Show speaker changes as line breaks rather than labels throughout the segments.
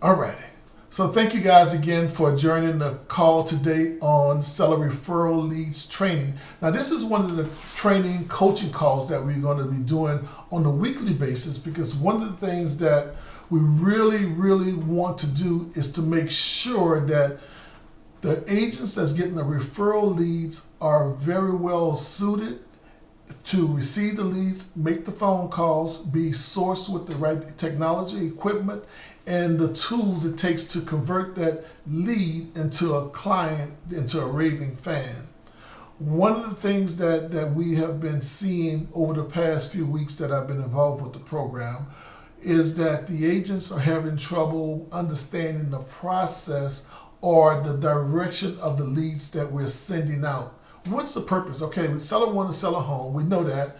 Alrighty. So thank you guys again for joining the call today on Seller Referral Leads Training. Now this is one of the training coaching calls that we're going to be doing on a weekly basis, because one of the things that we really want to do is to make sure that the agents that's getting the referral leads are very well suited to receive the leads, make the phone calls, be sourced with the right technology, equipment, and the tools it takes to convert that lead into a client, into a raving fan. One of the things that we have been seeing over the past few weeks that I've been involved with the program is that the agents are having trouble understanding the process or the direction of the leads that we're sending out. What's the purpose? Okay, the seller wants to sell a home. We know that.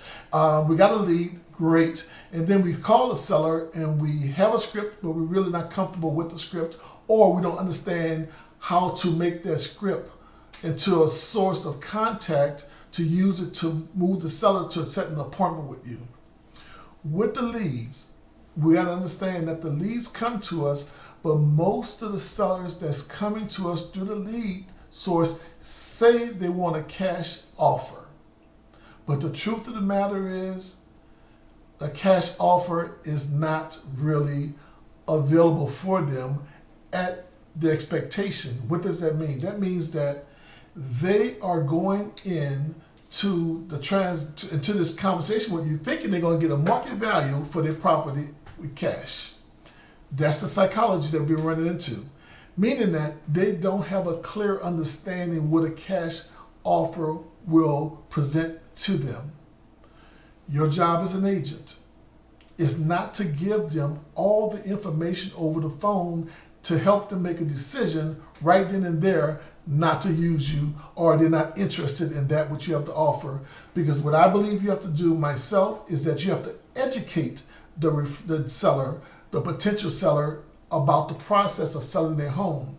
We got a lead, great. And then we call the seller and we have a script, but we're really not comfortable with the script, or we don't understand how to make that script into a source of contact to use it to move the seller to set an appointment with you. With the leads, we got to understand that the leads come to us, but most of the sellers that's coming to us through the lead source say they want a cash offer. But the truth of the matter is, a cash offer is not really available for them at the expectation. What does that mean? That means that they are going into into this conversation with you thinking they're going to get a market value for their property with cash. That's the psychology that we're running into. Meaning that they don't have a clear understanding what a cash offer will present to them. Your job as an agent is not to give them all the information over the phone to help them make a decision right then and there not to use you, or they're not interested in that which you have to offer. Because what I believe you have to do myself is that you have to educate the seller, the potential seller, about the process of selling their home.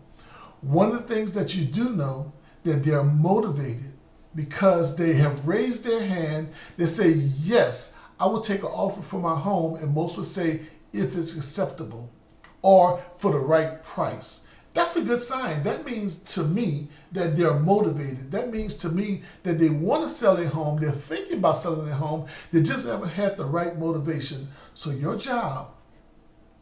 One of the things that you do know, that they're motivated because they have raised their hand. They say, yes, I will take an offer for my home, and most would say if it's acceptable or for the right price. That's a good sign. That means to me that they're motivated. That means to me that they want to sell their home. They're thinking about selling their home. They just haven't had the right motivation. So your job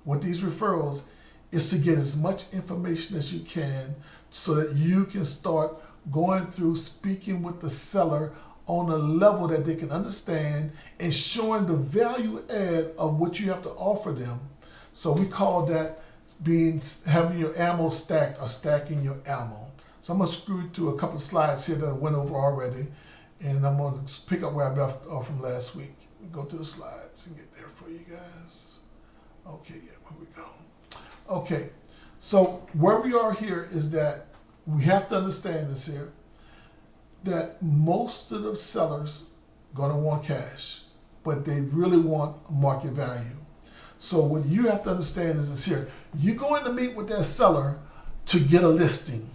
with these referrals is to get as much information as you can so that you can start going through speaking with the seller on a level that they can understand and showing the value add of what you have to offer them. So we call that having your ammo stacked, or stacking your ammo. So I'm going to screw through a couple of slides here that I went over already, and I'm going to pick up where I left off from last week. Go through the slides and get there for you guys. Okay, yeah, here we go. Okay, so where we are here is that we have to understand this here, that most of the sellers going to want cash, but they really want market value. So what you have to understand is this here. You're going to meet with that seller to get a listing.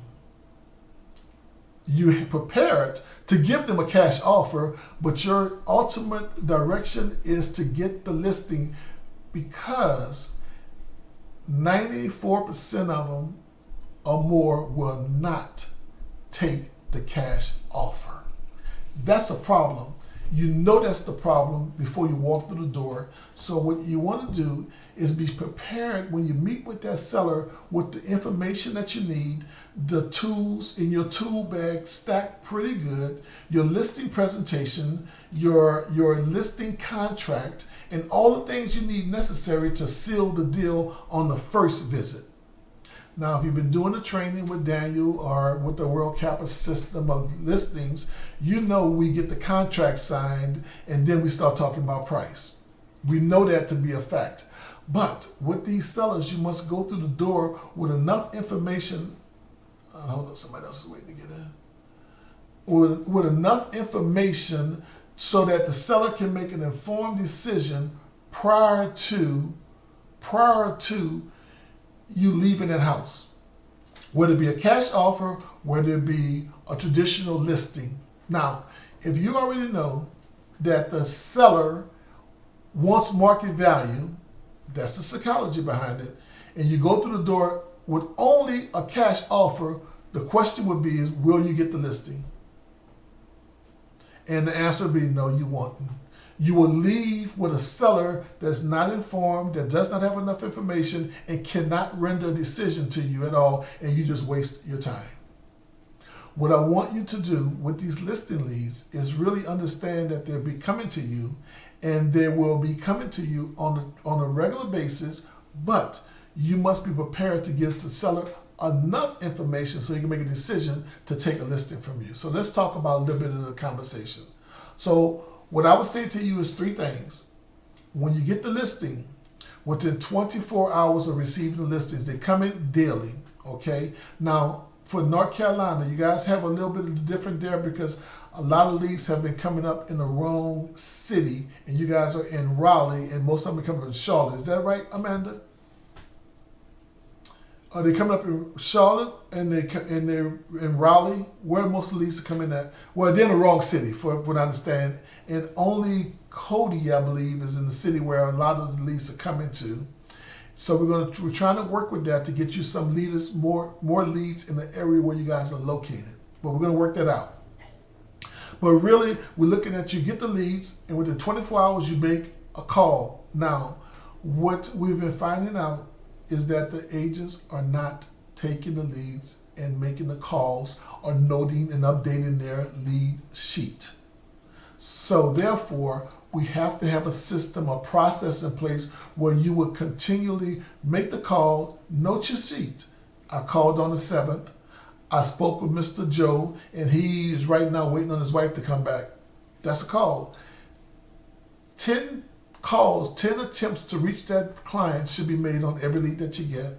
You prepared to give them a cash offer, but your ultimate direction is to get the listing, because 94% of them or more will not take the cash offer. That's a problem. You know that's the problem before you walk through the door. So what you want to do is be prepared when you meet with that seller with the information that you need, the tools in your tool bag stacked pretty good, your listing presentation, your listing contract, and all the things you need necessary to seal the deal on the first visit. Now, if you've been doing the training with Daniel or with the World Kappa system of listings, you know we get the contract signed and then we start talking about price. We know that to be a fact. But with these sellers, you must go through the door with enough information. Hold on, somebody else is waiting to get in. With enough information so that the seller can make an informed decision prior to you leaving that house. Whether it be a cash offer, whether it be a traditional listing. Now, if you already know that the seller wants market value, that's the psychology behind it, and you go through the door with only a cash offer, the question would be, will you get the listing? And the answer would be no, you won't. You will leave with a seller that's not informed, that does not have enough information, and cannot render a decision to you at all, and you just waste your time. What I want you to do with these listing leads is really understand that they'll be coming to you, and they will be coming to you on a regular basis, but you must be prepared to give the seller enough information so you can make a decision to take a listing from you. So let's talk about a little bit of the conversation. So what I would say to you is 3 things. When you get the listing, within 24 hours of receiving the listings, they come in daily, okay? Now, for North Carolina, you guys have a little bit of different there because a lot of leads have been coming up in the wrong city, and you guys are in Raleigh, and most of them are coming in Charlotte. Is that right, Amanda? Are they coming up in Charlotte and they're in Raleigh? Where most of the leads are coming at? Well, they're in the wrong city, for what I understand. And only Cody, I believe, is in the city where a lot of the leads are coming to. So we're trying to work with that to get you some leaders, more leads in the area where you guys are located. But we're going to work that out. But really, we're looking at you get the leads, and within 24 hours, you make a call. Now, what we've been finding out is that the agents are not taking the leads and making the calls or noting and updating their lead sheet. So therefore, we have to have a system, a process in place where you will continually make the call, note your sheet. I called on the 7th. I spoke with Mr. Joe, and he is right now waiting on his wife to come back. That's a call. 10 calls, 10 attempts to reach that client should be made on every lead that you get.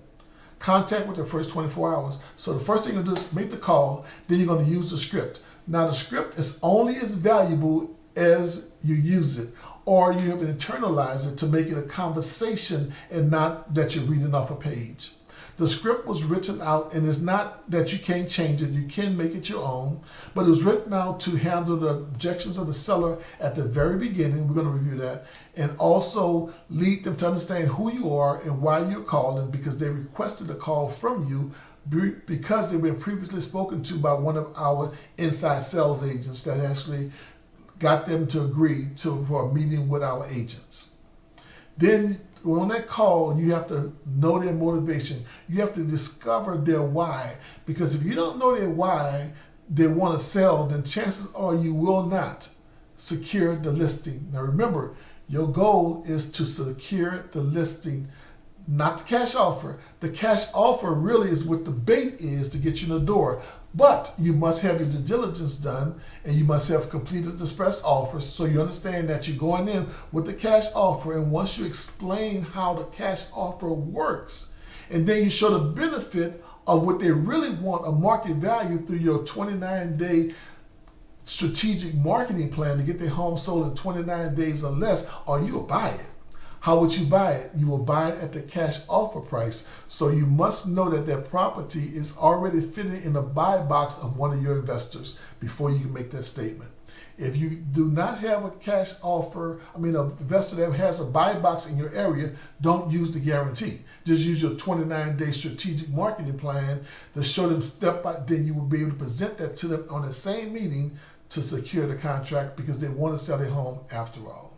Contact with the first 24 hours. So the first thing you're going to do is make the call, then you're going to use the script. Now the script is only as valuable as you use it, or you have internalized it to make it a conversation and not that you're reading off a page. The script was written out, and it's not that you can't change it. You can make it your own, but it was written out to handle the objections of the seller at the very beginning. We're going to review that, and also lead them to understand who you are and why you're calling, because they requested a call from you because they've been previously spoken to by one of our inside sales agents that actually got them to agree for a meeting with our agents. Then on that call, you have to know their motivation. You have to discover their why. Because if you don't know their why they want to sell, then chances are you will not secure the listing. Now remember, your goal is to secure the listing, not the cash offer. The cash offer really is what the bait is to get you in the door. But you must have your due diligence done, and you must have completed the express offers, so you understand that you're going in with the cash offer. And once you explain how the cash offer works, and then you show the benefit of what they really want, a market value, through your 29-day strategic marketing plan to get their home sold in 29 days or less, or you'll buy it. How would you buy it? You will buy it at the cash offer price. So you must know that that property is already fitting in the buy box of one of your investors before you can make that statement. If you do not have a cash offer, an investor that has a buy box in your area, don't use the guarantee. Just use your 29-day strategic marketing plan to show them step by step. Then you will be able to present that to them on the same meeting to secure the contract, because they want to sell their home after all.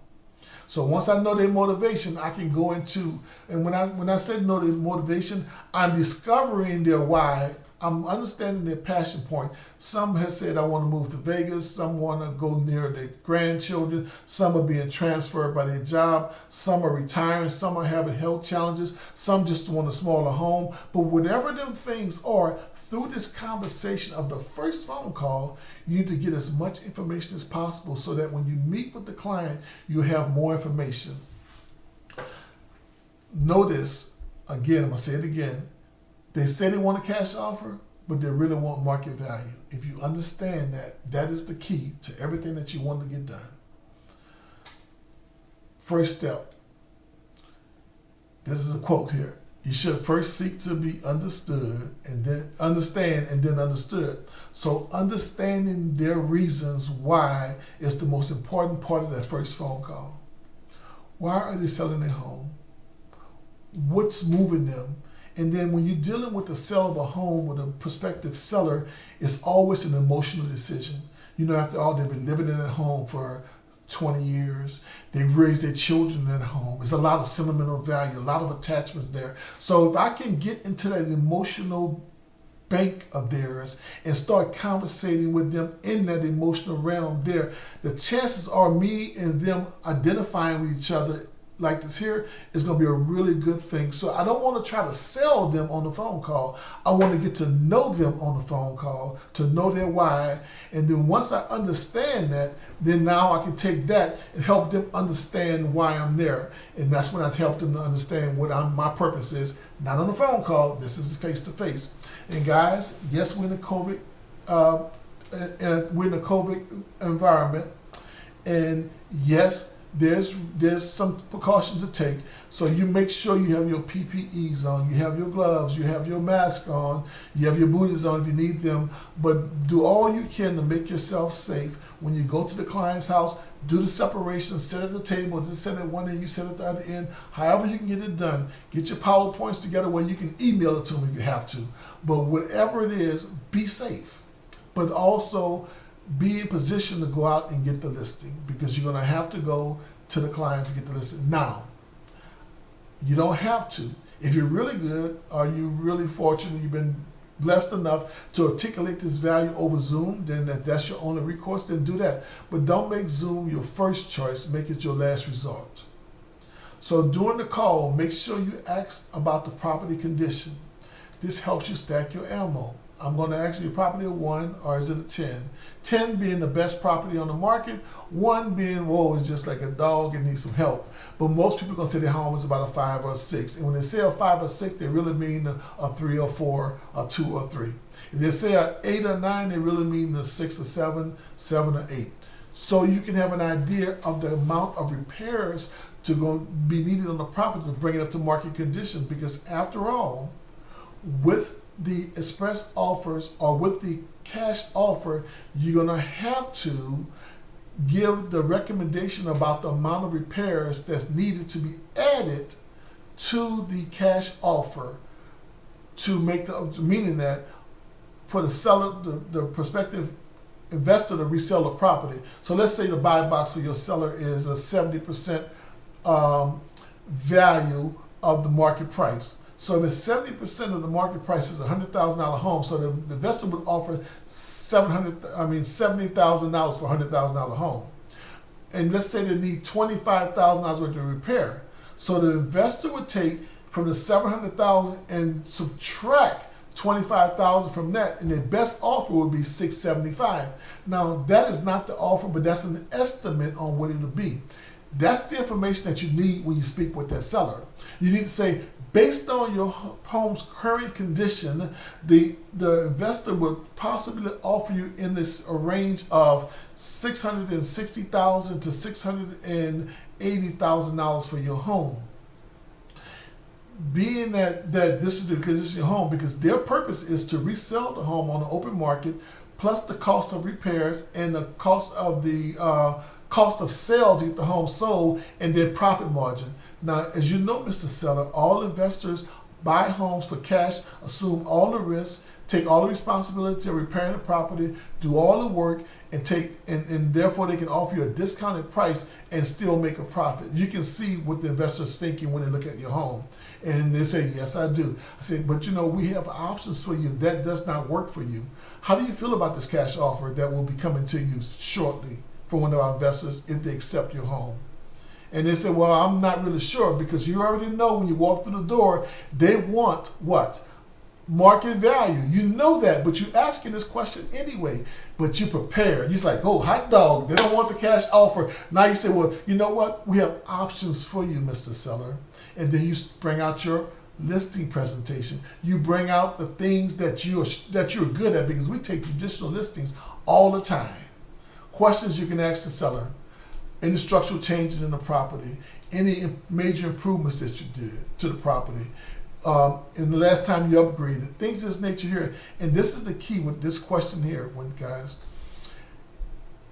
So once I know their motivation, I can go into, and when I say know their motivation, I'm discovering their why. I'm understanding their passion point. Some have said, I want to move to Vegas. Some want to go near their grandchildren. Some are being transferred by their job. Some are retiring. Some are having health challenges. Some just want a smaller home. But whatever them things are, through this conversation of the first phone call, you need to get as much information as possible so that when you meet with the client, you have more information. Know this, again, I'm going to say it again. They say they want a cash offer, but they really want market value. If you understand that, that is the key to everything that you want to get done. First step. This is a quote here. You should first seek to be understood, and then understand, and then understood. So understanding their reasons why is the most important part of that first phone call. Why are they selling their home? What's moving them? And then when you're dealing with the sale of a home with a prospective seller, it's always an emotional decision. You know, after all, they've been living in that home for 20 years. They've raised their children in that home. There's a lot of sentimental value, a lot of attachments there. So if I can get into that emotional bank of theirs and start conversating with them in that emotional realm there, the chances are me and them identifying with each other like this here is going to be a really good thing. So I don't want to try to sell them on the phone call. I want to get to know them on the phone call, to know their why. And then once I understand that, then now I can take that and help them understand why I'm there. And that's when I help them to understand what my purpose is. Not on the phone call. This is face to face. And guys, yes, we're in the COVID environment, and yes, there's some precautions to take. So you make sure you have your PPEs on, you have your gloves, you have your mask on, you have your booties on if you need them. But do all you can to make yourself safe. When you go to the client's house, do the separation, sit at the table, just sit at one end, you sit at the other end. However you can get it done. Get your PowerPoints together where you can email it to them if you have to. But whatever it is, be safe. But also be in position to go out and get the listing, because you're going to have to go to the client to get the listing. Now, you don't have to. If you're really good, or you're really fortunate, you've been blessed enough to articulate this value over Zoom, then if that's your only recourse, then do that. But don't make Zoom your first choice. Make it your last resort. So during the call, make sure you ask about the property condition. This helps you stack your ammo. I'm going to ask you, property a 1 or is it a 10? 10 being the best property on the market, 1 being, whoa, it's just like a dog and needs some help. But most people are going to say their home is about a 5 or a 6. And when they say a 5 or 6, they really mean a 3 or 4, a 2 or 3. If they say a 8 or 9, they really mean a 6 or 7, 7 or 8. So you can have an idea of the amount of repairs to go be needed on the property to bring it up to market condition. Because after all, with the express offers or with the cash offer, you're going to have to give the recommendation about the amount of repairs that's needed to be added to the cash offer to make the, meaning that for the seller, the prospective investor to resell the property. So let's say the buy box for your seller is a 70% value of the market price. So if it's 70% of the market price is a $100,000 home, so the investor would offer $70,000 for a $100,000 home. And let's say they need $25,000 worth of repair. So the investor would take from the $700,000 and subtract $25,000 from that, and their best offer would be $675. Now that is not the offer, but that's an estimate on what it'll be. That's the information that you need when you speak with that seller. You need to say, based on your home's current condition, the investor would possibly offer you in this a range of $660,000 to $680,000 for your home. Being that this is the condition of your home, because their purpose is to resell the home on the open market, plus the cost of repairs and the cost of sale to get the home sold and their profit margin. Now, as you know, Mr. Seller, all investors buy homes for cash, assume all the risks, take all the responsibility of repairing the property, do all the work, and therefore they can offer you a discounted price and still make a profit. You can see what the investor's thinking when they look at your home. And they say, yes, I do. I say, but we have options for you. That does not work for you. How do you feel about this cash offer that will be coming to you shortly from one of our investors if they accept your home? And they say, well, I'm not really sure, because you already know when you walk through the door, they want what? Market value. You know that, but you're asking this question anyway, but you're prepared. You're like, oh, hot dog. They don't want the cash offer. Now you say, well, you know what? We have options for you, Mr. Seller. And then you bring out your listing presentation. You bring out the things that you're good at, because we take judicial listings all the time. Questions you can ask the seller. Any structural changes in the property, any major improvements that you did to the property, in the last time you upgraded, things of this nature here. And this is the key with this question here, guys.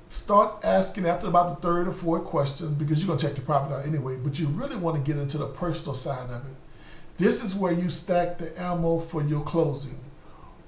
Start asking after about the third or fourth question, because you're going to check the property out anyway, but you really want to get into the personal side of it. This is where you stack the ammo for your closing.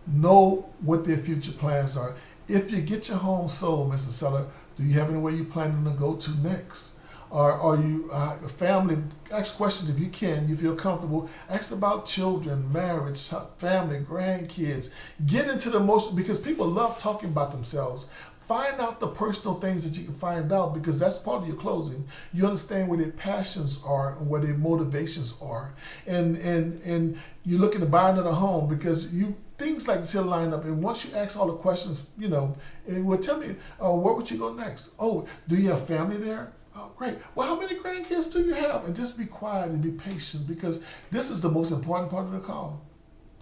Know what their future plans are. If you get your home sold, Mr. Seller, do you have any way you planning to go to next? Or are you family? Ask questions if you can. You feel comfortable. Ask about children, marriage, family, grandkids. Get into the emotion, because people love talking about themselves. Find out the personal things that you can find out, because that's part of your closing. You understand where their passions are and where their motivations are, and you're looking to buy another home because things like this here line up. And once you ask all the questions, it will tell me, where would you go next? Oh, do you have family there? Oh, great. Well, how many grandkids do you have? And just be quiet and be patient, because this is the most important part of the call.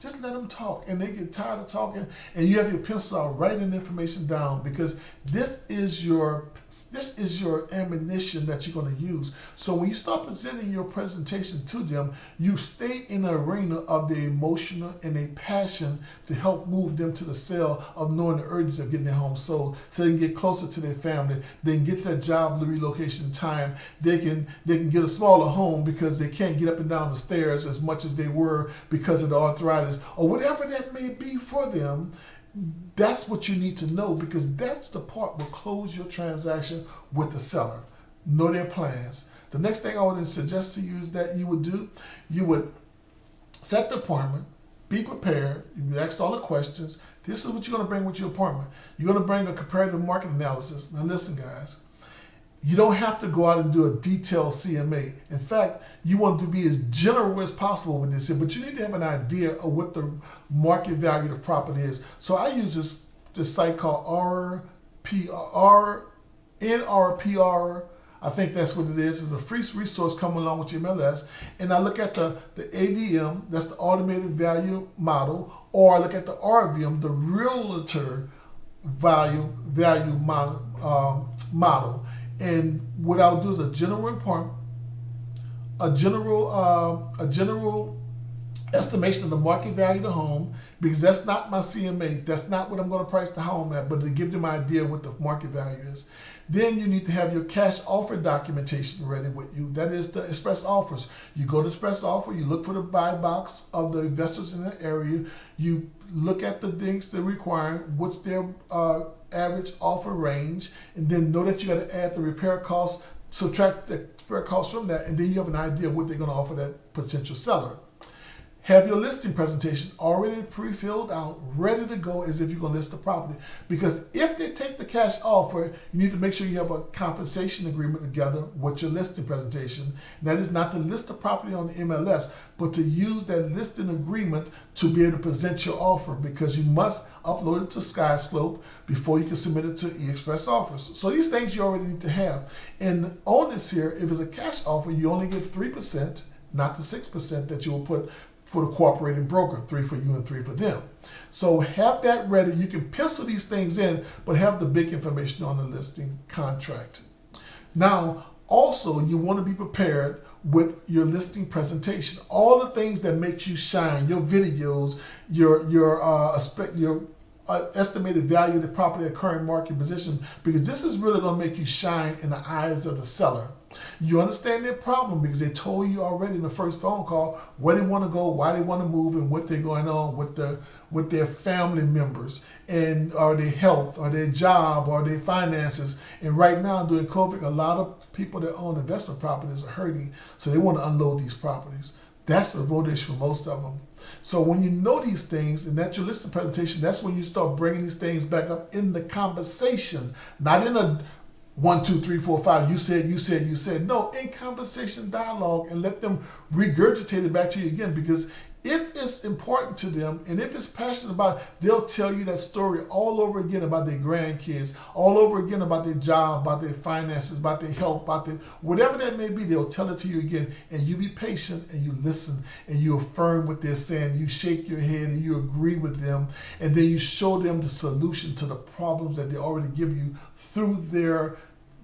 Just let them talk, and they get tired of talking, and you have your pencil out writing the information down, because this is your ammunition that you're going to use. So when you start presenting your presentation to them, you stay in the arena of the emotional and a passion to help move them to the sale of knowing the urgency of getting their home sold, so they can get closer to their family. They can get to their job, the relocation time. They can get a smaller home because they can't get up and down the stairs as much as they were because of the arthritis, or whatever that may be for them. That's what you need to know, because that's the part that will close your transaction with the seller. Know their plans. The next thing I would suggest to you is that you would set the appointment, be prepared, you asked all the questions. This is what you're going to bring with your appointment. You're going to bring a comparative market analysis. Now listen, guys. You don't have to go out and do a detailed CMA. In fact, you want to be as general as possible with this here, but you need to have an idea of what the market value of the property is. So I use this site called NRPR. I think that's what it is. It's a free resource coming along with your MLS. And I look at the AVM, that's the automated value model, or I look at the RVM, the realtor value model. And what I'll do is a general report, a general estimation of the market value of the home, because that's not my CMA. That's not what I'm going to price the home at, but to give them an idea what the market value is. Then you need to have your cash offer documentation ready with you. That is the express offers. You go to express offer, you look for the buy box of the investors in that area. You look at the things they're requiring, what's their average offer range, and then know that you got to add the repair costs, subtract the repair costs from that, and then you have an idea of what they're going to offer that potential seller. Have your listing presentation already pre-filled out, ready to go as if you're going to list the property. Because if they take the cash offer, you need to make sure you have a compensation agreement together with your listing presentation. And that is not to list the property on the MLS, but to use that listing agreement to be able to present your offer, because you must upload it to SkySlope before you can submit it to eXpress Offers. So these things you already need to have. And on this here, if it's a cash offer, you only get 3%, not the 6% that you will put for the cooperating broker, 3 for you and 3 for them. So have that ready. You can pencil these things in, but have the big information on the listing contract. Now, also, you want to be prepared with your listing presentation. All the things that make you shine, your videos, your estimated value of the property at current market position, because this is really going to make you shine in the eyes of the seller. You understand their problem because they told you already in the first phone call where they want to go, why they want to move, and what they're going on with their family members, and or their health, or their job, or their finances. And right now, during COVID, a lot of people that own investment properties are hurting, so they want to unload these properties. That's the motivation for most of them. So when you know these things, and that's your listing presentation, that's when you start bringing these things back up in the conversation, not in a 1, 2, 3, 4, 5, you said. No, in conversation dialogue, and let them regurgitate it back to you again, because if it's important to them and if it's passionate about it, they'll tell you that story all over again about their grandkids, all over again about their job, about their finances, about their health, about their whatever that may be. They'll tell it to you again, and you be patient and you listen and you affirm what they're saying. You shake your head and you agree with them, and then you show them the solution to the problems that they already give you through their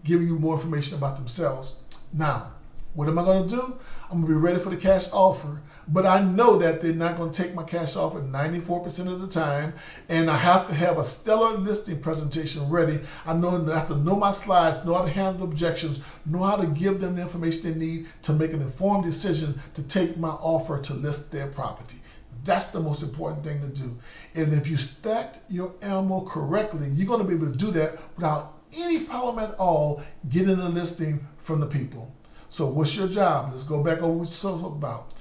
giving you more information about themselves. Now, What am I going to do? I'm going to be ready for the cash offer. But I know that they're not going to take my cash offer 94% of the time, and I have to have a stellar listing presentation ready. I have to know my slides, know how to handle objections, know how to give them the information they need to make an informed decision to take my offer to list their property. That's the most important thing to do. And if you stack your ammo correctly, you're going to be able to do that without any problem at all getting a listing from the people. So what's your job? Let's go back over what we spoke about.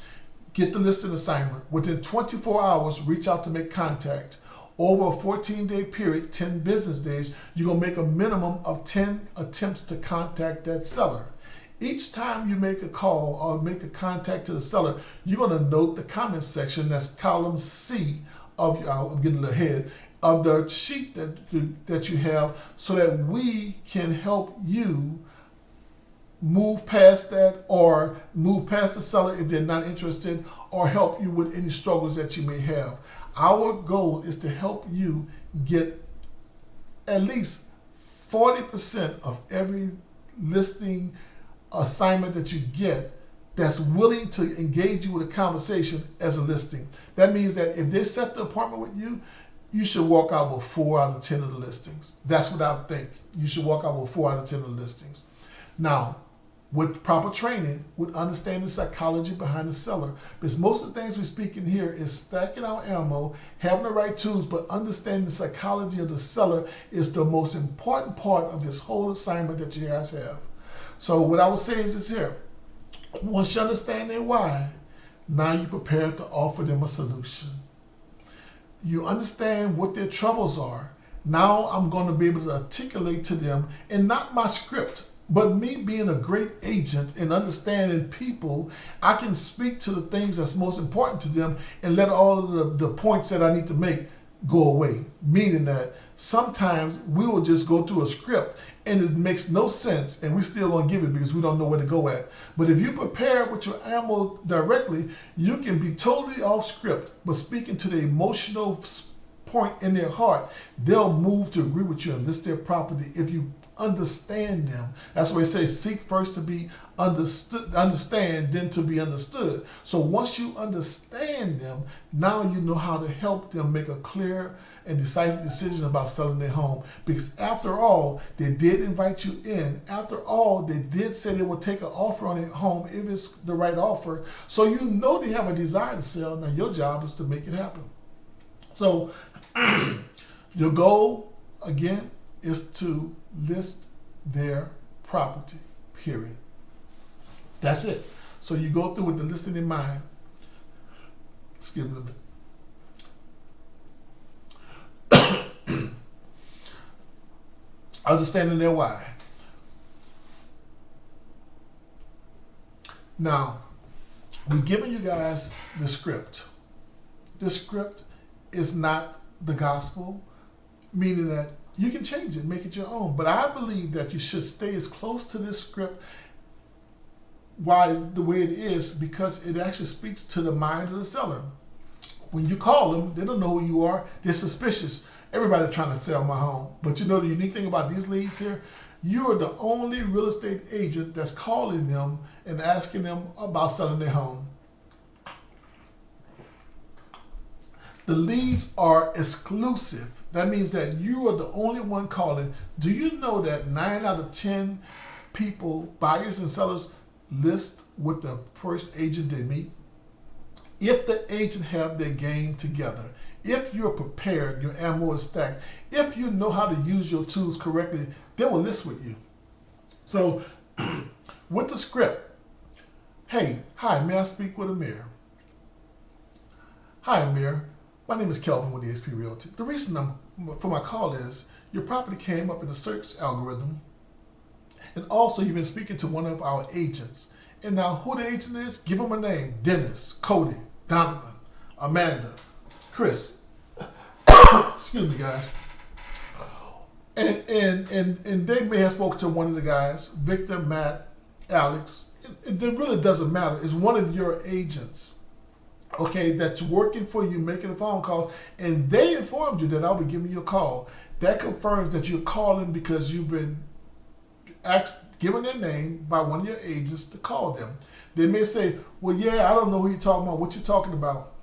Get the listing assignment. Within 24 hours, reach out to make contact. Over a 14-day period, 10 business days, you're going to make a minimum of 10 attempts to contact that seller. Each time you make a call or make a contact to the seller, you're going to note the comment section. That's column C of your, I'm getting ahead, of the sheet that you have, so that we can help you move past that, or move past the seller if they're not interested, or help you with any struggles that you may have. Our goal is to help you get at least 40% of every listing assignment that you get that's willing to engage you with a conversation as a listing. That means that if they set the appointment with you, you should walk out with 4 out of 10 of the listings. That's what I think. You should walk out with 4 out of 10 of the listings. Now, with proper training, with understanding the psychology behind the seller, because most of the things we speak in here is stacking our ammo, having the right tools, but understanding the psychology of the seller is the most important part of this whole assignment that you guys have. So what I would say is this here. Once you understand their why, now you're prepared to offer them a solution. You understand what their troubles are. Now I'm going to be able to articulate to them, and not my script, but me being a great agent and understanding people, I can speak to the things that's most important to them and let all of the points that I need to make go away. Meaning that sometimes we will just go through a script and it makes no sense, and we still gonna give it because we don't know where to go at. But if you prepare with your ammo directly, you can be totally off script, but speaking to the emotional point in their heart, they'll move to agree with you and list their property if you understand them. That's why it says seek first to be understood, understand, then to be understood. So once you understand them, now you know how to help them make a clear and decisive decision about selling their home. Because after all, they did invite you in. After all, they did say they would take an offer on their home if it's the right offer. So you know they have a desire to sell. Now your job is to make it happen. So your goal, again, is to list their property, period. That's it. So you go through with the listing in mind. Excuse me. Understanding their why. Now, we're giving you guys the script. The script is not the gospel, meaning that you can change it, make it your own. But I believe that you should stay as close to this script why the way it is, because it actually speaks to the mind of the seller. When you call them, they don't know who you are. They're suspicious. Everybody's trying to sell my home. But you know the unique thing about these leads here? You are the only real estate agent that's calling them and asking them about selling their home. The leads are exclusive. That means that you are the only one calling. Do you know that 9 out of 10 people, buyers and sellers, list with the first agent they meet? If the agent have their game together, if you're prepared, your ammo is stacked, if you know how to use your tools correctly, they will list with you. So with the script, hey, hi, may I speak with Amir? Hi, Amir. My name is Kelvin with eXp Realty. The reason for my call is your property came up in the search algorithm, and also you've been speaking to one of our agents. And now who the agent is, give them a name. Dennis, Cody, Donovan, Amanda, Chris. Excuse me, guys. And they may have spoken to one of the guys, Victor, Matt, Alex. It really doesn't matter. It's one of your agents, okay, that's working for you, making the phone calls, and they informed you that I'll be giving you a call. That confirms that you're calling because you've been asked, given their name by one of your agents to call them. They may say, well, yeah, I don't know who you're talking about, what you're talking about.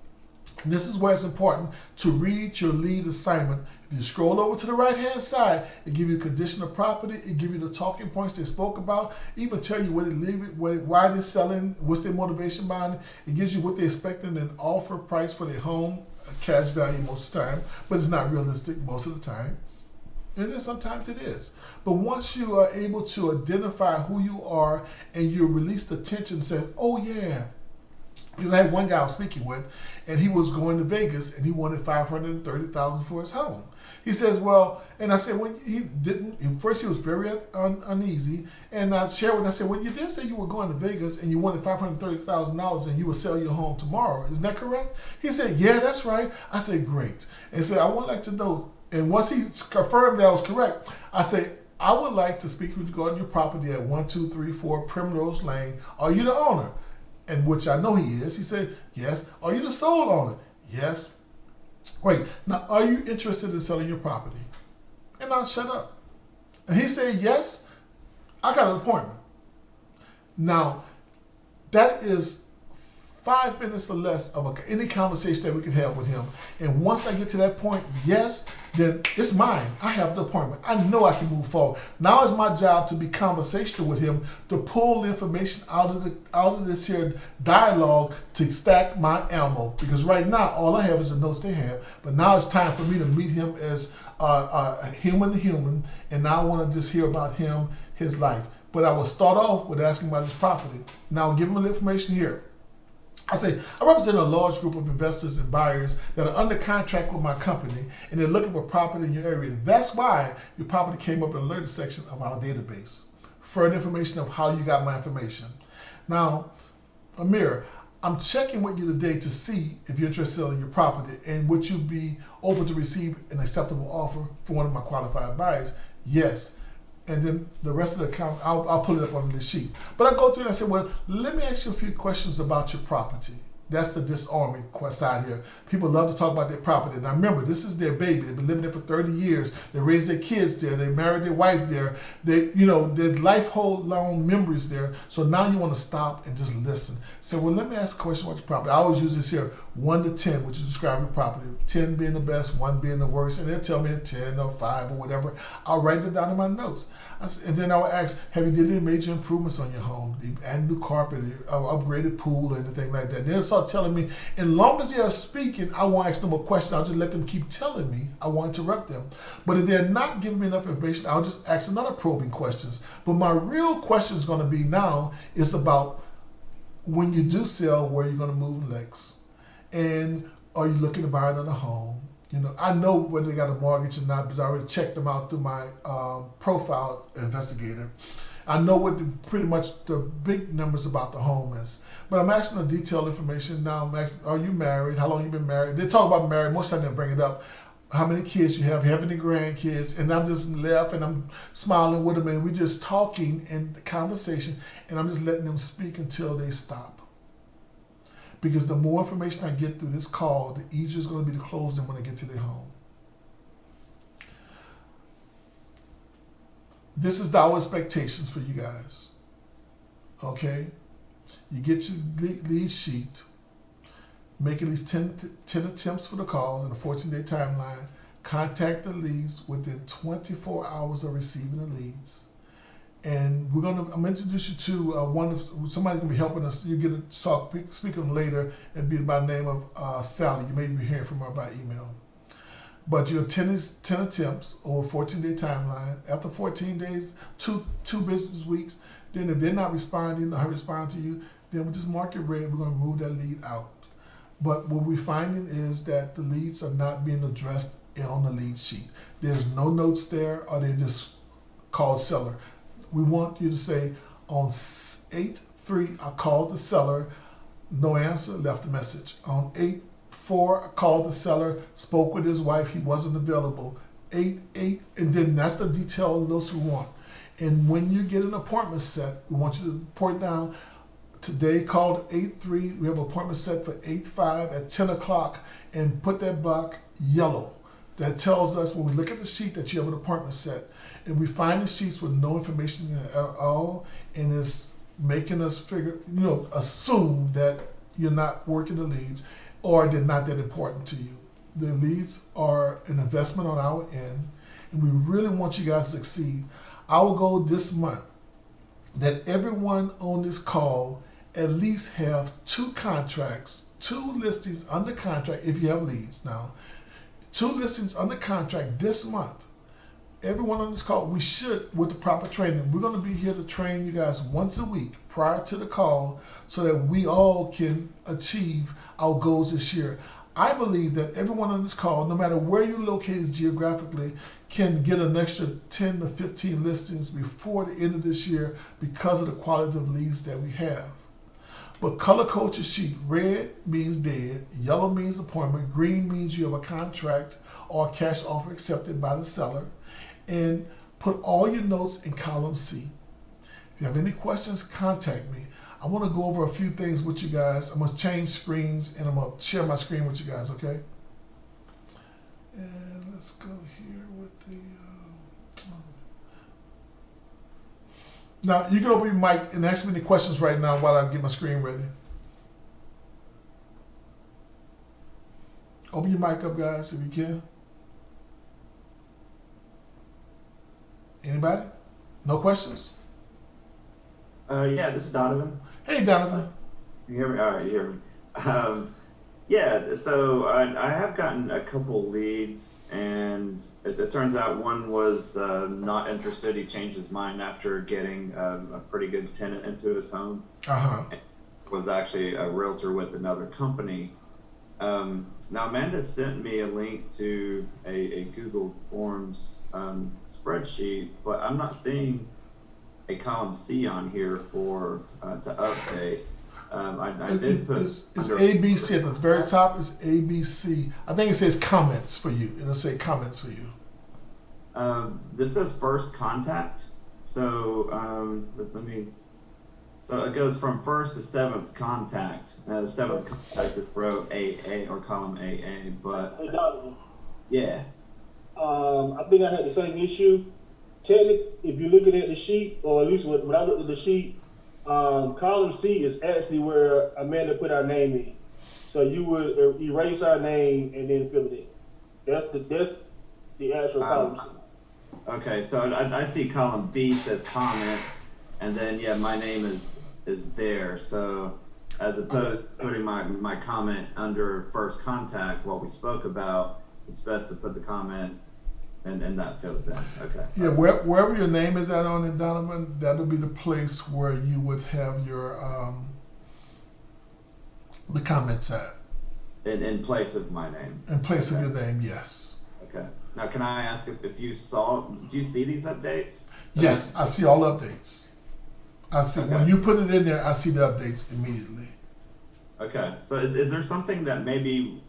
And this is where it's important to read your lead assignment. If you scroll over to the right-hand side, it gives you condition of property, it gives you the talking points they spoke about, even tell you where they leave it, why they're selling, what's their motivation behind it. It gives you what they're expecting an offer price for their home, cash value most of the time, but it's not realistic most of the time. And then sometimes it is. But once you are able to identify who you are and you release the tension and say, oh yeah, because I had one guy I was speaking with, and he was going to Vegas, and he wanted $530,000 for his home. He says, well, and I said, well, he didn't. At first, he was very uneasy, and I shared with him. I said, well, you did say you were going to Vegas, and you wanted $530,000, and you would sell your home tomorrow. Isn't that correct? He said, yeah, that's right. I said, great. And said, I would like to know. And once he confirmed that I was correct, I said, I would like to speak with you regarding your property at 1234 Primrose Lane. Are you the owner? And which I know he is. He said, yes. Are you the sole owner? Yes. Great. Now, are you interested in selling your property? And I shut up. And he said, yes. I got an appointment. Now, that is 5 minutes or less of any conversation that we can have with him. And once I get to that point, yes, then it's mine. I have the appointment. I know I can move forward. Now it's my job to be conversational with him, to pull the information out of this here dialogue to stack my ammo. Because right now, all I have is the notes they have. But now it's time for me to meet him as a human to human. And now I want to just hear about him, his life. But I will start off with asking about his property. Now I'll give him the information here. I say, I represent a large group of investors and buyers that are under contract with my company, and they're looking for property in your area. That's why your property came up in the alerted section of our database. Further information of how you got my information. Now, Amir, I'm checking with you today to see if you're interested in selling your property, and would you be open to receive an acceptable offer for one of my qualified buyers? Yes. And then the rest of the account, I'll pull it up on the sheet. But I go through and I say, well, let me ask you a few questions about your property. That's the disarming side here. People love to talk about their property. Now remember, this is their baby. They've been living there for 30 years. They raised their kids there. They married their wife there. They, their life hold long memories there. So now you want to stop and just listen. So, well, let me ask a question about your property. I always use this here, 1 to 10, which is describing your property. 10 being the best, 1 being the worst. And they'll tell me a 10 or 5 or whatever. I'll write it down in my notes. And then I will ask, have you did any major improvements on your home? Add new carpet, upgraded pool, or anything like that. They'll start telling me, as long as they are speaking, I won't ask them a question. I'll just let them keep telling me. I won't interrupt them. But if they're not giving me enough information, I'll just ask another probing questions. But my real question is going to be now is about when you do sell, where you're going to move next. And are you looking to buy another home? I know whether they got a mortgage or not because I already checked them out through my profile investigator. I know what pretty much the big numbers about the home is. But I'm asking the detailed information now. I'm asking, are you married? How long you been married? They talk about married. Most of them bring it up. How many kids you have any grandkids? And I'm just laughing. I'm smiling with them. And we're just talking in the conversation. And I'm just letting them speak until they stop. Because the more information I get through this call, the easier it's going to be to close them when they get to their home. This is our expectations for you guys. Okay? You get your lead sheet, make at least 10 attempts for the calls in a 14-day timeline. Contact the leads within 24 hours of receiving the leads. And I'm going to introduce you to somebody going to be helping us. You get to speak to them later. It'll be by the name of Sally. You may be hearing from her by email. But your 10 attempts over a 14-day timeline. After 14 days, two business weeks, then if they're not responding or respond to you, then we just mark it red. We're going to move that lead out. But what we're finding is that the leads are not being addressed on the lead sheet. There's no notes there, or they're just called seller. We want you to say, on 8/3, I called the seller, no answer, left a message. On 8/4, I called the seller, spoke with his wife, he wasn't available. 8/8, and then that's the detailed notes we want. And when you get an appointment set, we want you to report down, today called 8/3, we have an appointment set for 8/5 at 10 o'clock, and put that block yellow. that tells us when we look at the sheet that you have an apartment set, and we find the sheets with no information in it at all, and it's making us assume that you're not working the leads or they're not that important to you. The leads are an investment on our end, and we really want you guys to succeed. Our goal this month that everyone on this call at least have 2 contracts, 2 listings under contract if you have leads now. 2 listings under contract this month. Everyone on this call, we should, with the proper training, we're going to be here to train you guys once a week prior to the call so that we all can achieve our goals this year. I believe that everyone on this call, no matter where you're located geographically, can get an extra 10 to 15 listings before the end of this year because of the quality of leads that we have. But color code your sheet. Red means dead, yellow means appointment, green means you have a contract or a cash offer accepted by the seller, and put all your notes in column C. If you have any questions, contact me. I want to go over a few things with you guys. I'm going to change screens and I'm going to share my screen with you guys, okay? And let's go here with the... Now, you can open your mic and ask me any questions right now while I get my screen ready. Open your mic up, guys, if you can. Anybody? No questions?
Yeah, this is Donovan.
Hey, Donovan.
You hear me? All right, you hear me. Yeah, so I have gotten a couple leads, and it turns out one was not interested. He changed his mind after getting a pretty good tenant into his home.
Uh-huh.
Was actually a realtor with another company. Now, Amanda sent me a link to a Google Forms spreadsheet, but I'm not seeing a column C on here for to update. I did put
it's ABC at the very top. It's ABC. I think it says comments for you. It'll say comments for you.
This says first contact. So let me. So it goes from first to 7th contact. The 7th contact is row AA or column AA. But
hey, Donovan,
yeah.
I think I had the same issue. Technically, if you're looking at the sheet, or at least when I looked at the sheet, column C is actually where Amanda put our name in. So you would erase our name and then fill it in. That's the actual column C.
Okay, so I see column B says comments, and then yeah, my name is there. So as opposed to putting my comment under first contact, what we spoke about, it's best to put the comment in that field then. Okay.
Yeah, wherever your name is at on it, Donovan, that'll be the place where you would have your the comments at.
In place of my name.
In place of your name, yes.
Okay. Now, can I ask if you do you see these updates?
Yes, I see all updates. I see
Okay.
when you put it in there, I see the updates immediately.
Okay. So is there something that maybe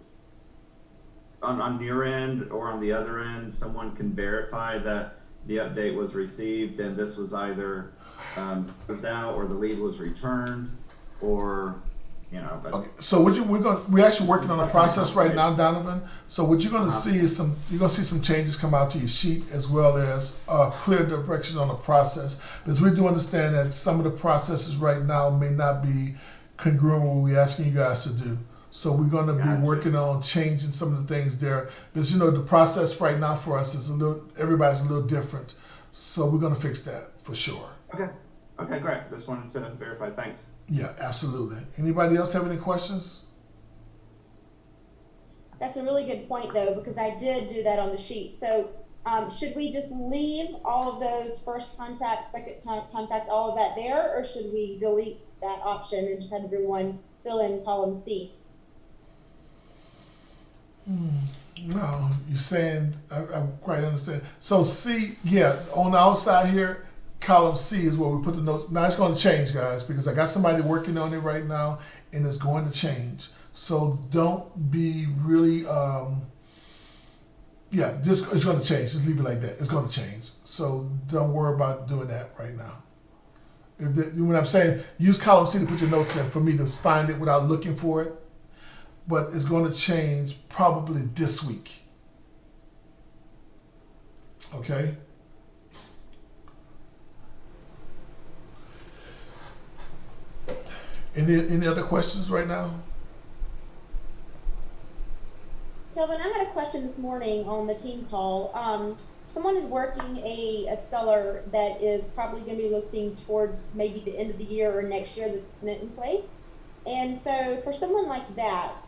on your end or on the other end, someone can verify that the update was received and this was either closed out or the lead was returned, or
Okay, so we're actually working on a process right now, Donovan. So what you're going to see is you're going to see some changes come out to your sheet, as well as clear directions on the process. Because we do understand that some of the processes right now may not be congruent with what we're asking you guys to do. So we're going to be working on changing some of the things there. Because the process right now for us is everybody's a little different. So we're going to fix that for sure.
Okay, great. Just wanted to verify. Thanks.
Yeah, absolutely. Anybody else have any questions?
That's a really good point, though, because I did do that on the sheet. So should we just leave all of those first contact, second contact, all of that there, or should we delete that option and just have everyone fill in column C?
No, you're saying, I quite understand. So C, yeah, on the outside here, column C is where we put the notes. Now it's going to change, guys, because I got somebody working on it right now, and it's going to change. So don't be really, it's going to change. Just leave it like that. It's going to change. So don't worry about doing that right now. When I'm saying use column C to put your notes in for me to find it without looking for it, but it's going to change probably this week. Okay. Any other questions right now?
Kelvin, I had a question this morning on the team call. Someone is working a seller that is probably going to be listing towards maybe the end of the year or next year that's tenant in place. And so for someone like that,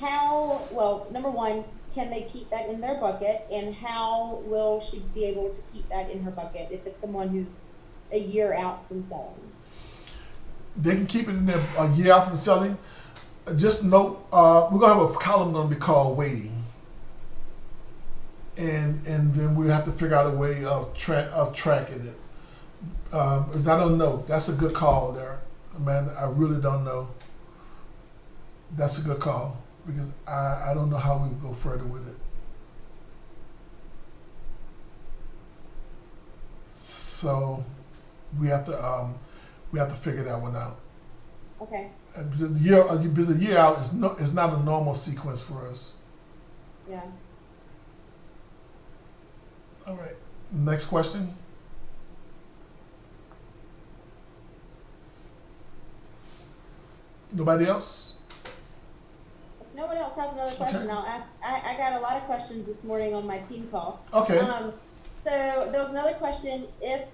well, number one, can they keep that in their bucket? And how will she be able to keep that in her bucket if it's someone who's a year out from selling?
They can keep it in there a year out from selling. Just note, we're gonna have a column gonna be called waiting, and then we have to figure out a way of tracking it. Because I don't know. That's a good call there, Amanda. I really don't know. That's a good call because I don't know how we would go further with it. So we have to figure that one out.
Okay.
The because a year out is not a normal sequence for us.
Yeah.
All right. Next question. Nobody else?
If no one else has another question,
Okay.
I'll ask. I got a lot of questions this morning on my team call.
Okay.
So there was another question. If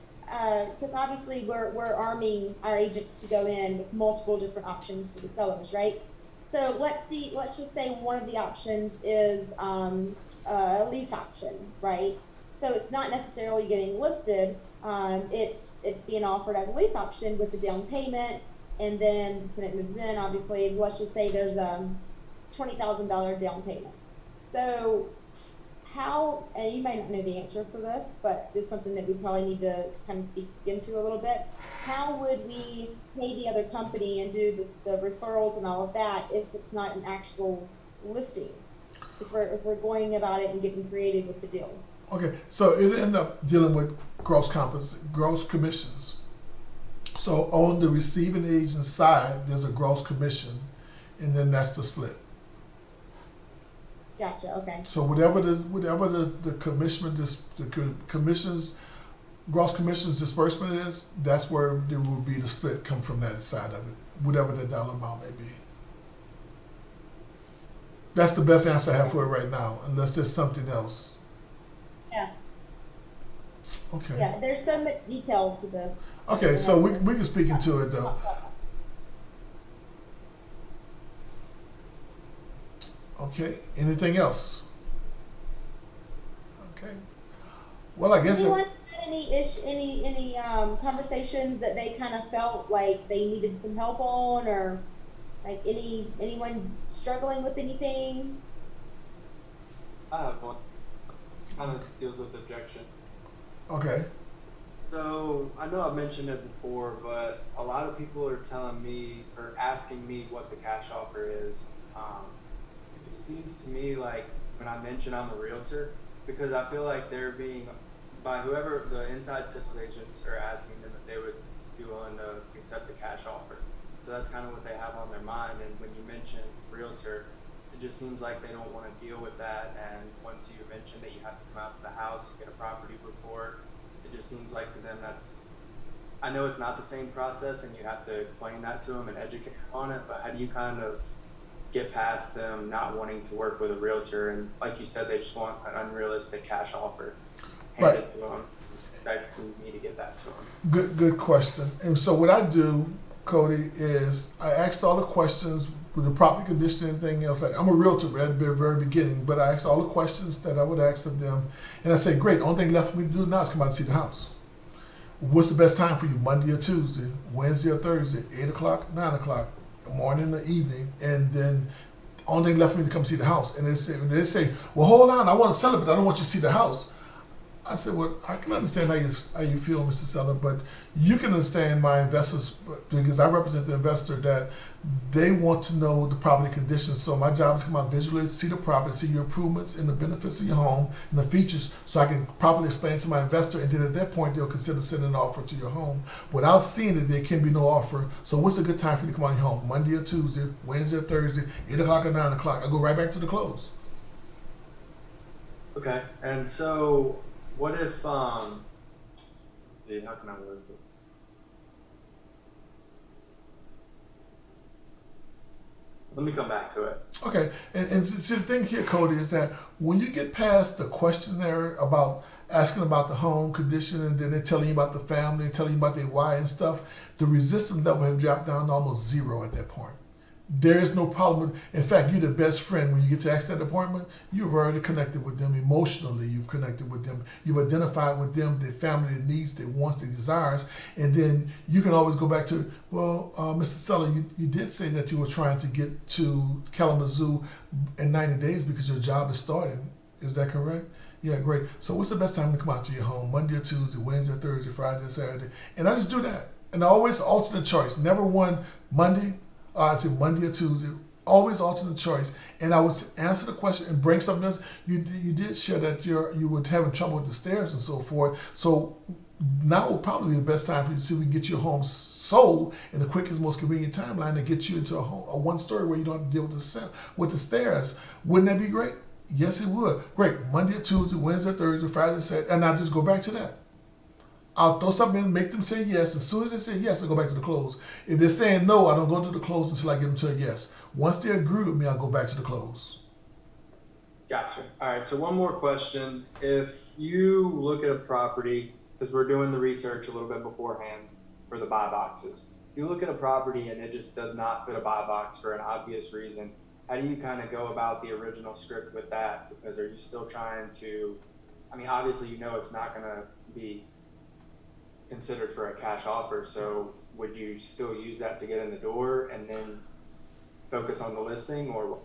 because obviously we're arming our agents to go in with multiple different options for the sellers, right? So let's just say one of the options is a lease option, right? So it's not necessarily getting listed. It's being offered as a lease option with the down payment, and then the tenant moves in. Obviously, let's just say there's a $20,000 down payment. So how, and you may not know the answer for this, but it's something that we probably need to kind of speak into a little bit. How would we pay the other company and do the referrals and all of that if it's not an actual listing? If we're going about it and getting creative with the deal.
Okay. So it end up dealing with gross commissions. So on the receiving agent side, there's a gross commission, and then that's the split.
Gotcha. Okay.
So whatever the commissions gross commissions disbursement is, that's where there will be the split come from that side of it, whatever the dollar amount may be. That's the best answer I have for it right now, unless there's something else.
Yeah.
Okay.
Yeah. There's so much detail to this.
Okay, so we can speak into it though. Okay. Anything else? Okay. Well, I guess.
Anyone had any conversations that they kind of felt like they needed some help on, or like anyone struggling with anything?
I have one. Kind of deals with objection.
Okay.
So I know I've mentioned it before, but a lot of people are telling me or asking me what the cash offer is. It seems to me like when I mention I'm a realtor, because I feel like they're being, by whoever the inside sales agents are asking them if they would be willing to accept the cash offer. So that's kind of what they have on their mind. And when you mention realtor, it just seems like they don't want to deal with that. And once you mention that you have to come out to the house, get a property report, it just seems like to them that's, I know it's not the same process and you have to explain that to them and educate them on it, but how do you kind of get past them not wanting to work with a realtor, and like you said, they just want an unrealistic cash offer handed
Right.
to them? That needs me to get that to them.
Good question. And so what I do, Cody, is I asked all the questions with the property condition and everything else. Like, I'm a realtor at the very beginning, but I asked all the questions that I would ask of them, and I say, great. The only thing left for me to do now is come out and see the house. What's the best time for you? Monday or Tuesday, Wednesday or Thursday, 8 o'clock, 9 o'clock, morning or evening, and then only thing left for me to come see the house. And they say, well, hold on, I want to sell it, but I don't want you to see the house. I said, well, I can understand how you feel, Mr. Seller, but you can understand my investors, because I represent the investor, that they want to know the property conditions. So my job is to come out visually, see the property, see your improvements and the benefits of your home and the features, so I can properly explain to my investor, and then at that point they'll consider sending an offer to your home. Without seeing it, there can be no offer. So what's a good time for you to come out your home? Monday or Tuesday, Wednesday or Thursday, 8 o'clock or 9 o'clock. I go right back to the close.
Okay. And so, what if see, how can I word it? Let me come back to it.
Okay, and see, the thing here, Cody, is that when you get past the questionnaire about asking about the home condition, and then they're telling you about the family, and telling you about their why and stuff, the resistance level have dropped down to almost zero at that point. There is no problem. In fact, you're the best friend when you get to ask that appointment. You've already connected with them emotionally. You've connected with them. You've identified with them their family, their needs, their wants, their desires, and then you can always go back to, well, Mr. Seller, you did say that you were trying to get to Kalamazoo in 90 days because your job is starting. Is that correct? Yeah, great. So what's the best time to come out to your home? Monday or Tuesday, Wednesday or Thursday, Friday or Saturday? And I just do that. And I always alternate choice. Never one Monday. I'd say Monday or Tuesday, always alternate choice. And I would answer the question and bring something else. You did share that you were having trouble with the stairs and so forth. So now would probably be the best time for you to see if we can get your home sold in the quickest, most convenient timeline to get you into a one-story where you don't have to deal with the stairs. Wouldn't that be great? Yes, it would. Great. Monday or Tuesday, Wednesday, Thursday, Friday, Saturday, and I'll just go back to that. I'll throw something in, make them say yes. As soon as they say yes, I go back to the close. If they're saying no, I don't go to the close until I get them to a yes. Once they agree with me, I'll go back to the close.
Gotcha. All right. So one more question. If you look at a property, because we're doing the research a little bit beforehand for the buy boxes, if you look at a property and it just does not fit a buy box for an obvious reason, how do you kind of go about the original script with that? Because are you still trying to, I mean, obviously you know it's not going to be considered for a cash offer, so would you still use that to get in the door and then focus on the listing, or?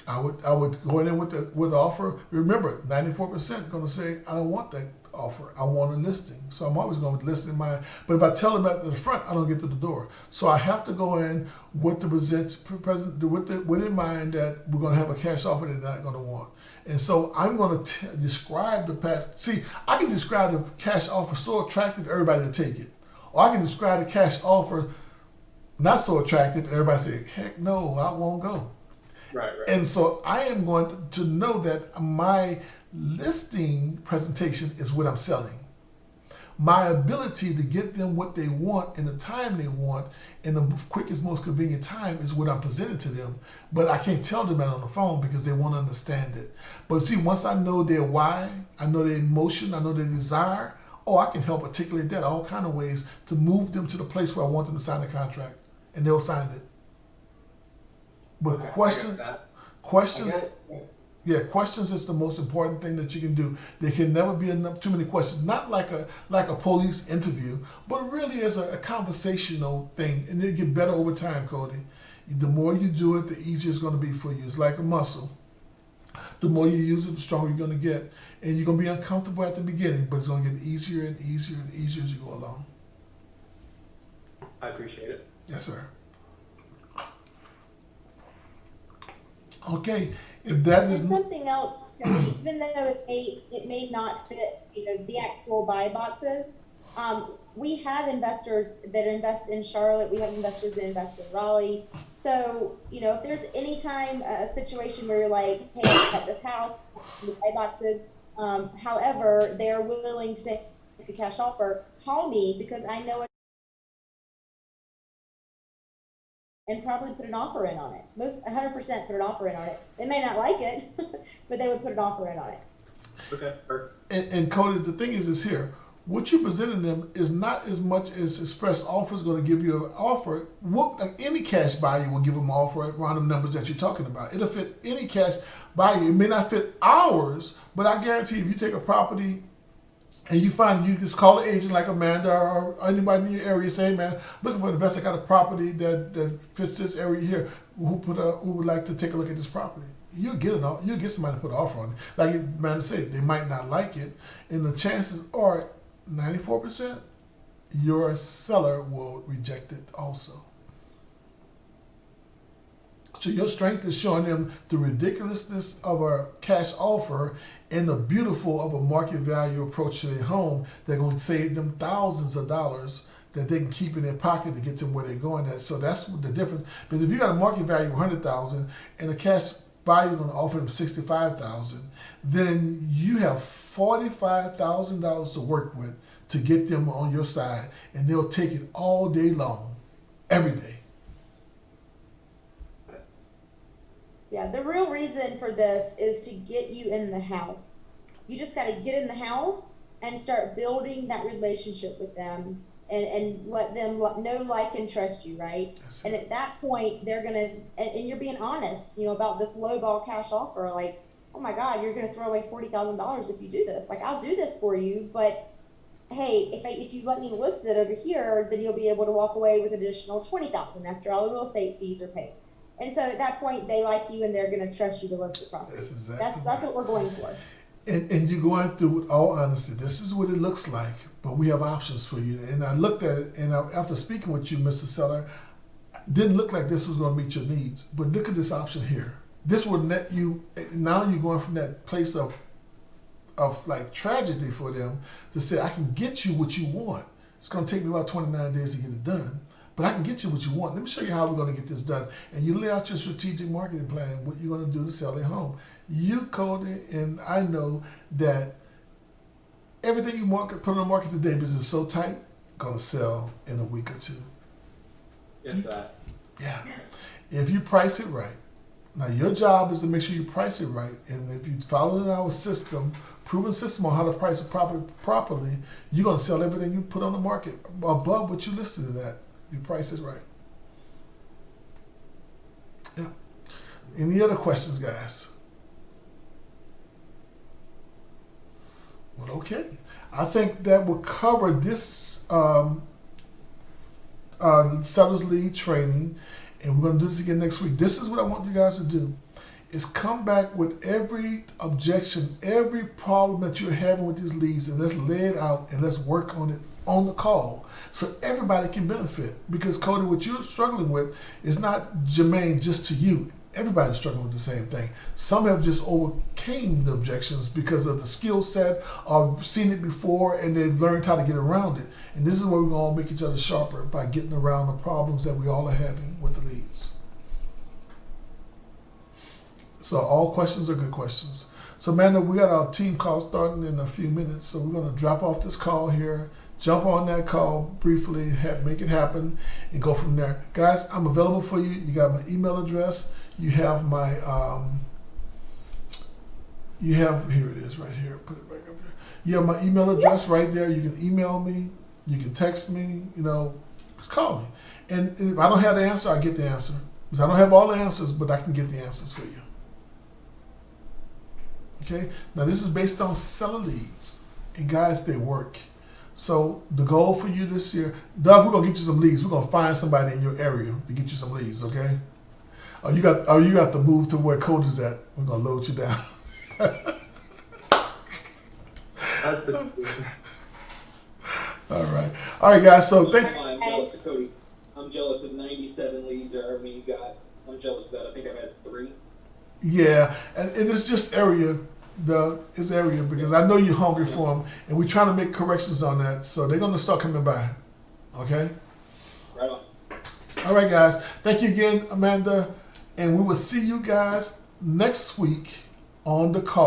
I would go in with the offer. Remember, 94% going to say I don't want that offer. I want a listing. So I'm always going with listing in mind. But if I tell them at the front, I don't get to the door. So I have to go in with the with in mind that we're going to have a cash offer they're not going to want. And so I'm going to describe the past. See, I can describe the cash offer so attractive to everybody to take it. Or I can describe the cash offer not so attractive and everybody say, heck no, I won't go.
Right.
And so I am going to know that my listing presentation is what I'm selling. My ability to get them what they want in the time they want in the quickest, most convenient time is what I'm presenting to them. But I can't tell them that on the phone because they won't understand it. But see, once I know their why, I know their emotion, I know their desire, I can help articulate that all kind of ways to move them to the place where I want them to sign the contract. And they'll sign it. But
Okay,
questions is the most important thing that you can do. There can never be too many questions. Not like a police interview, but really as a conversational thing. And it'll get better over time, Cody. The more you do it, the easier it's going to be for you. It's like a muscle. The more you use it, the stronger you're going to get. And you're going to be uncomfortable at the beginning, but it's going to get easier and easier and easier as you go along.
I appreciate it.
Yes, sir. Okay, if that is
And something else, even though it may not fit, the actual buy boxes, we have investors that invest in Charlotte. We have investors that invest in Raleigh. So, if there's any time a situation where you're like, hey, I got this house, the buy boxes, however, they're willing to take a cash offer, call me because I know and probably put an offer in on it. Most 100% put an offer in on it. They may not like it, but they would put an offer in on it.
Okay, perfect.
And Cody, the thing is here, what you presenting them is not as much as Express Offer is going to give you an offer. Any cash buyer will give them an offer around the numbers that you're talking about. It'll fit any cash buyer. It may not fit ours, but I guarantee if you take a property and you find you just call an agent like Amanda or anybody in your area, say, man, looking for an investor, got a property that fits this area here. Who would like to take a look at this property? You'll get somebody to put an offer on it. Like Amanda said, they might not like it, and the chances are 94% your seller will reject it also. So your strength is showing them the ridiculousness of a cash offer and the beautiful of a market value approach to their home. They're going to save them thousands of dollars that they can keep in their pocket to get them where they're going at. So that's the difference. Because if you got a market value of $100,000 and a cash buyer's going to offer them $65,000, then you have $45,000 to work with to get them on your side, and they'll take it all day long, every day.
Yeah, the real reason for this is to get you in the house. You just got to get in the house and start building that relationship with them, and let them know, like, and trust you, right?
That's
And
it.
at that point, they're going to, and you're being honest, about this low ball cash offer. Like, oh my God, you're going to throw away $40,000 if you do this. Like, I'll do this for you, but hey, if you let me list it over here, then you'll be able to walk away with additional $20,000 after all the real estate fees are paid. And so at that point, they like you and they're going to trust you to list the property.
That's exactly
That's
right.
what we're going for.
And you're going through, with all honesty, this is what it looks like, but we have options for you. And I looked at it, and after speaking with you, Mr. Seller, didn't look like this was going to meet your needs. But look at this option here. This would net you, now you're going from that place of like tragedy for them to say, I can get you what you want. It's going to take me about 29 days to get it done, but I can get you what you want. Let me show you how we're going to get this done. And you lay out your strategic marketing plan, what you're going to do to sell a home. You, Cody, and I know that everything you put on the market today, because it's so tight, going to sell in a week or two.
If that.
Yeah. If you price it right. Now, your job is to make sure you price it right. And if you follow our system, proven system on how to price it properly, you're going to sell everything you put on the market above what you listed it at. You price it right. Yeah. Any other questions, guys? Well, okay. I think that will cover this seller's lead training, and we're going to do this again next week. This is what I want you guys to do, is come back with every objection, every problem that you're having with these leads, and let's lay it out and let's work on it on the call so everybody can benefit. Because, Cody, what you're struggling with is not germane just to you. Everybody's struggling with the same thing. Some have just overcame the objections because of the skill set or seen it before, and they've learned how to get around it. And this is where we're going to all make each other sharper, by getting around the problems that we all are having with the leads. So all questions are good questions. So, Amanda, we got our team call starting in a few minutes. So we're going to drop off this call here, jump on that call briefly, make it happen, and go from there. Guys, I'm available for you. You got my email address. You have my, here it is right here. Put it back up here. You have my email address right there. You can email me. You can text me. Call me. And if I don't have the answer, I get the answer. Because I don't have all the answers, but I can get the answers for you. Okay? Now, this is based on seller leads. And guys, they work. So the goal for you this year, Doug, we're going to get you some leads. We're going to find somebody in your area to get you some leads, okay? You got to move to where Cody's at. We're going to load you down.
That's the.
All right, guys. So thank.
I'm jealous of Cody. I'm jealous of 97 leads or however many you got. I'm jealous of that. I think I've had 3.
Yeah, and it's just area, it's area, because I know you're hungry for them, and we're trying to make corrections on that. So they're going to start coming by. Okay.
Right on.
All right, guys. Thank you again, Amanda, and we will see you guys next week on the call.